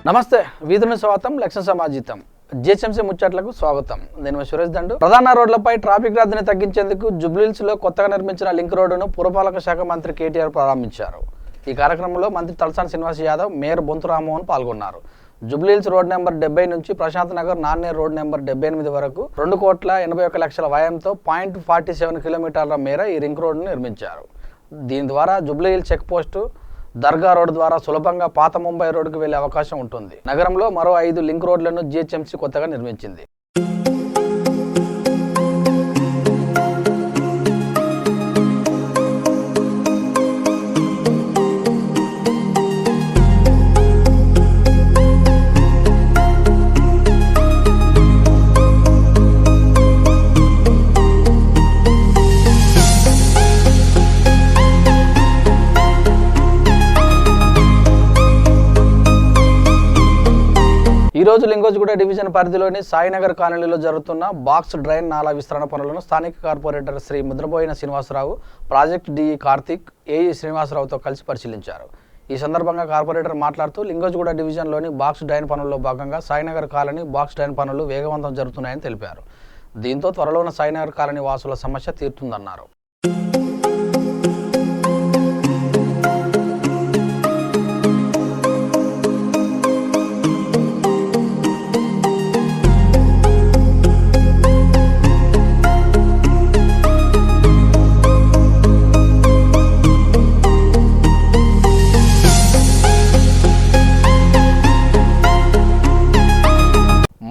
నమస్తే వీధుని స్వాగతం లక్ష్య సమాజితం జిహెచ్ఎంసీ ముచ్చట్లకు స్వాగతం. నేను సురేష్ దండు. ప్రధాన రోడ్లపై ట్రాఫిక్ రద్దీని తగ్గించేందుకు జూబ్లీహిల్స్ లో కొత్తగా నిర్మించిన లింక్ రోడ్డును పురపాలక శాఖ మంత్రి కేటీఆర్ ప్రారంభించారు. ఈ కార్యక్రమంలో మంత్రి తలసాని శ్రీనివాస్ యాదవ్, మేయర్ బొంతు రామ్మోహన్ పాల్గొన్నారు. జూబ్లీహిల్స్ రోడ్ నెంబర్ 70 నుంచి ప్రశాంత్ నగర్ నాన్నేర్ రోడ్ నెంబర్ 78 వరకు 2,81,00,000 వ్యయంతో 0.47 కిలోమీటర్ల మేర ఈ లింక్ రోడ్డును నిర్మించారు. దీని ద్వారా జూబ్లీహిల్స్ చెక్ పోస్టు, దర్గా రోడ్ ద్వారా సులభంగా పాత ముంబై రోడ్డుకు వెళ్లే అవకాశం ఉంటుంది. నగరంలో మరో 5 లింక్ రోడ్లను జిహెచ్ఎంసీ కొత్తగా నిర్మించింది. ఈ రోజు లింగోజ్గూడ డివిజన్ పరిధిలోని సాయినగర్ కాలనీలో జరుగుతున్న బాక్స్ డ్రైన్ నాలా విస్తరణ పనులను స్థానిక corporator Shri Mudraboina Srinivasarao, project DE Karthik, AE శ్రీనివాసరావుతో కలిసి పరిశీలించారు. ఈ సందర్భంగా కార్పొరేటర్ మాట్లాడుతూ లింగోజ్గూడ డివిజన్లోని బాక్స్ డ్రైన్ పనుల్లో భాగంగా సాయినగర్ కాలనీ బాక్స్ డ్రైన్ పనులు వేగవంతం జరుగుతున్నాయని తెలిపారు. దీంతో త్వరలోనే సాయినగర్ కాలనీ వాసుల సమస్య తీరుతుందన్నారు.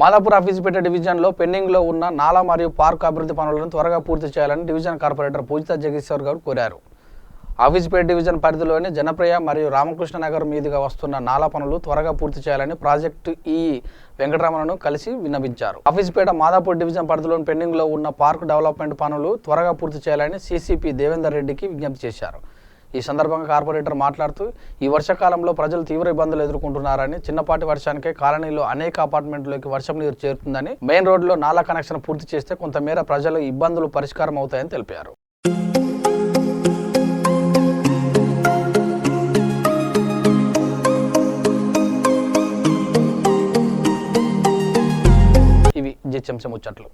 మాదాపూర్ ఆఫీసుపేట డివిజన్లో పెండింగ్లో ఉన్న నాలా మరియు పార్క్ అభివృద్ధి పనులను త్వరగా పూర్తి చేయాలని డివిజన్ కార్పొరేటర్ పూజిత జగదీశ్వర్ గౌడ్ కోరారు. ఆఫీసుపేట డివిజన్ పరిధిలోని జనప్రియ మరియు రామకృష్ణ నగర్ మీదుగా వస్తున్న నాలా పనులు త్వరగా పూర్తి చేయాలని ప్రాజెక్టు ఈఈ వెంకటరమణను కలిసి విన్నవించారు. ఆఫీసుపేట మాదాపూర్ డివిజన్ పరిధిలోని పెండింగ్లో ఉన్న పార్క్ డెవలప్మెంట్ పనులు త్వరగా పూర్తి చేయాలని సిసిపి దేవేందర్ రెడ్డికి విజ్ఞప్తి చేశారు. ఈ సందర్భంగా కార్పొరేటర్ మాట్లాడుతూ ఈ వర్షాకాలంలో ప్రజలు తీవ్ర ఇబ్బందులు ఎదుర్కొంటున్నారని, చిన్నపాటి వర్షానికే కాలనీలో అనేక అపార్ట్మెంట్లోకి వర్షం నీరు చేరుతుందని, మెయిన్ రోడ్లో నాలా కనెక్షన్ పూర్తి చేస్తే కొంతమేర ప్రజల ఇబ్బందులు పరిష్కారం అవుతాయని తెలిపారు. ఇవి జిహెచ్ఎంసీ ముచ్చట్లు.